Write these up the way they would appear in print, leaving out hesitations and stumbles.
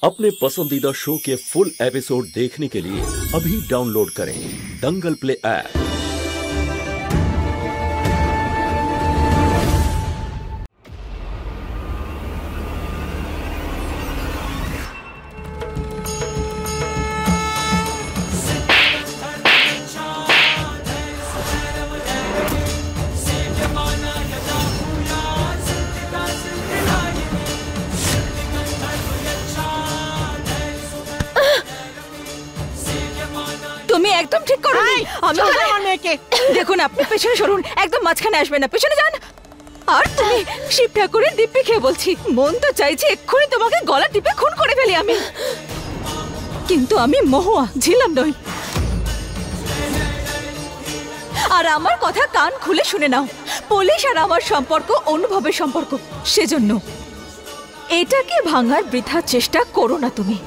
अपने पसंदीदा शो के फुल एपिसोड देखने के लिए अभी डाउनलोड करें दंगल प्ले ऐप। তুমি একদম ঠিক করোনি। আমি অনেকে দেখুন, আপনি পেছনে সরুন, একদম মাঝখানে আসবেন না, পেছনে যান। আর তুমি শিব ঠাকুরের দিব্যি খেয়ে বলছি, মন তো চাইছে এক্ষুনি তোমাকে গলা টিপে খুন করে ফেলি আমি, কিন্তু আমি মহুয়া, ঝিলাম নই। আর আমার কথা কান খুলে শুনে নাও, পুলিশ আর আমার সম্পর্ক অনুভবের সম্পর্ক, সেজন্য এটাকে ভাঙার বৃথা চেষ্টা করো না তুমি।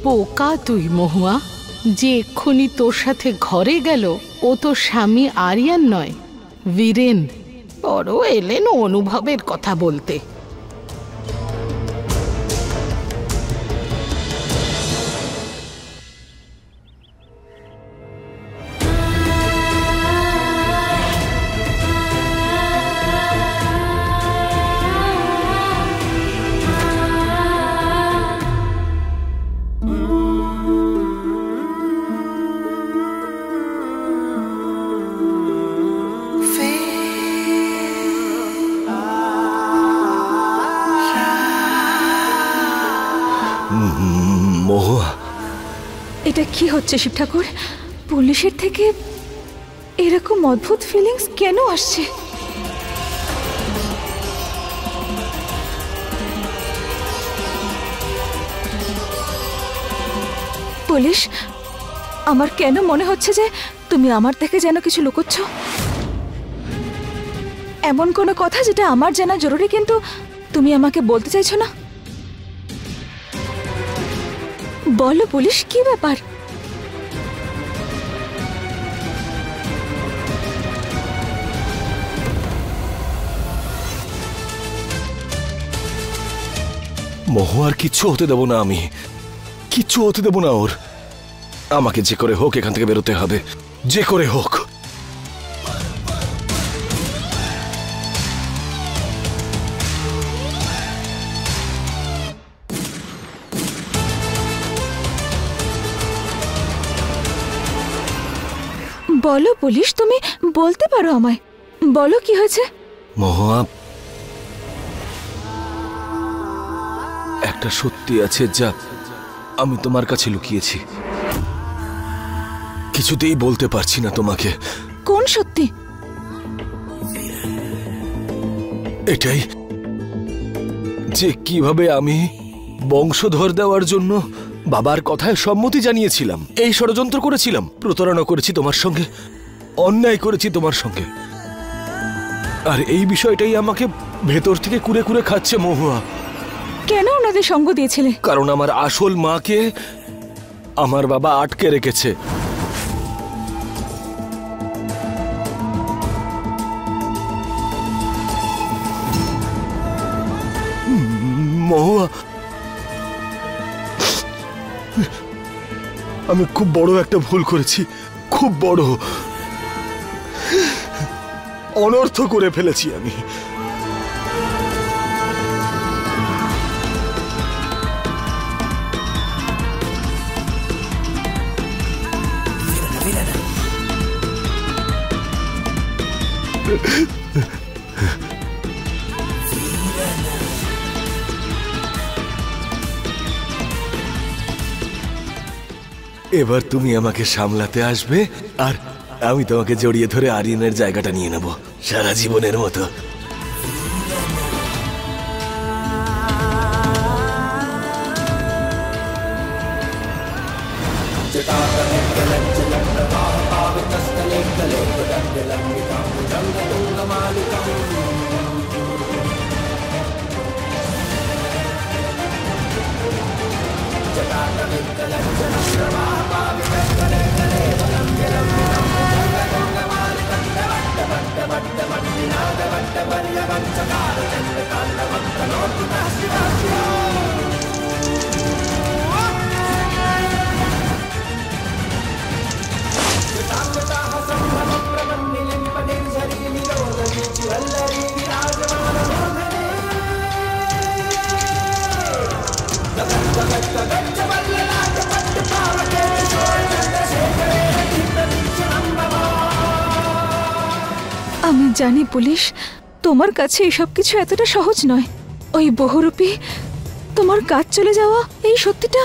বোকা তুই মহুয়া, যে এক্ষুনি তোর সাথে ঘরে গেল ও তো স্বামী আরিয়ান নয়, বীরেন। বড় এলেন অনুভবের কথা বলতে। মহুয়া, এটা কি হচ্ছে শিব ঠাকুর? পুলিশের থেকে এরকম অদ্ভুত ফিলিংস কেন আসছে? পুলিশ, আমার কেন মনে হচ্ছে যে তুমি আমার থেকে যেন কিছু লুকোচ্ছ। এমন কোনো কথা যেটা আমার জানা জরুরি কিন্তু তুমি আমাকে বলতে চাইছো না। বলো পুলিশ, কি ব্যাপার? মহুয়ার কিচ্ছু হতে দেব না, আমি কিচ্ছু হতে দেব না ওর। আমাকে যে করে হোক এখান থেকে বেরোতে হবে, যে করে হোক। বলো পুলিশ, তুমি বলতে পারো আমায়, বলো কি হয়েছে? মহুয়া, একটা সত্যি আছে যা আমি তোমার কাছে লুকিয়েছি, কিছুতেই বলতে পারছি না তোমাকে। কোন সত্যি? এটাই যে কিভাবে আমি বংশধর দেওয়ার জন্য বাবার কথায় সম্মতি জানিয়েছিলাম, এই ষড়যন্ত্র করেছিলাম, প্রতারণা করেছি তোমার সঙ্গে, অন্যায় করেছি তোমার সঙ্গে। আর এই বিষয়টাই আমাকে ভেতর থেকে কুরে কুরে খাচ্ছে মহুয়া। কেন ওনাদের সঙ্গ দিয়েছিলে? কারণ আমার আসল মাকে আমার বাবা আটকে রেখেছে। মহুয়া, আমি খুব বড় একটা ভুল করেছি, খুব বড় অনর্থ করে ফেলেছি আমি। এবার তুমি আমাকে সামলাতে আসবে আর আমি তোমাকে জড়িয়ে ধরে আরিয়ানের জায়গাটা নিয়ে নেব সারা জীবনের মতো। जटाकनेकलज्जलप्रवाहपावितस्थले कले प्रदण्डलम्बिकाम्बुजङ्गतो আমি জানি পুলিশ, তোমার কাছে এসব কিছু এতটা সহজ নয়। ওই বহুরূপী তোমার কাজ চলে যাওয়া, এই সত্যিটা,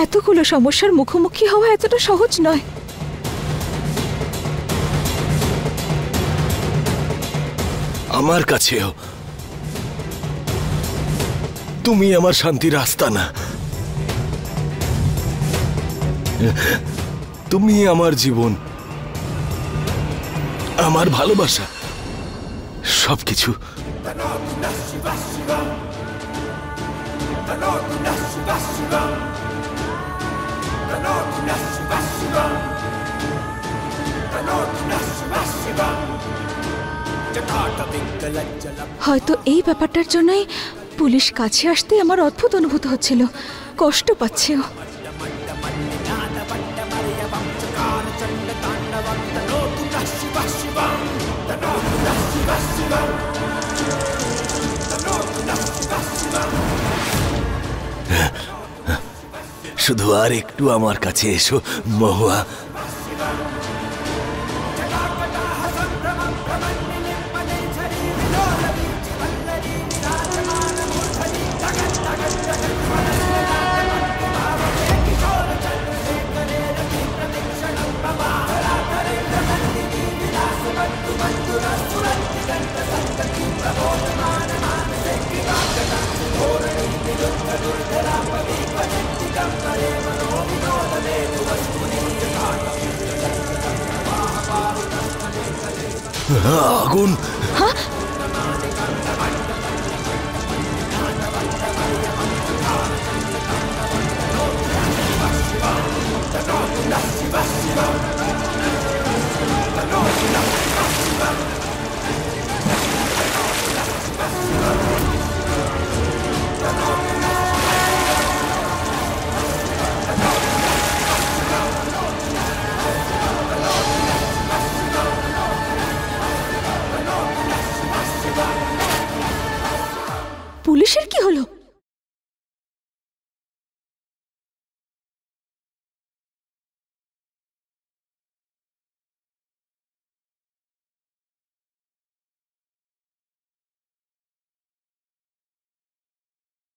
এতগুলো সমস্যার মুখোমুখি হওয়া এতটা সহজ নয়। আমার কাছেও তুমি আমার শান্তির আস্তানা, তুমি আমার জীবন, আমার ভালোবাসা, সবকিছু। হয়তো এই ব্যাপারটার জন্যই পুলিশ কাছে আসতে আমার অদ্ভুত অনুভূত হচ্ছিল, কষ্ট পাচ্ছেও। শুধু আর একটু আমার কাছে এসো মহুয়া। আগুন! পুলিশের কি হলো?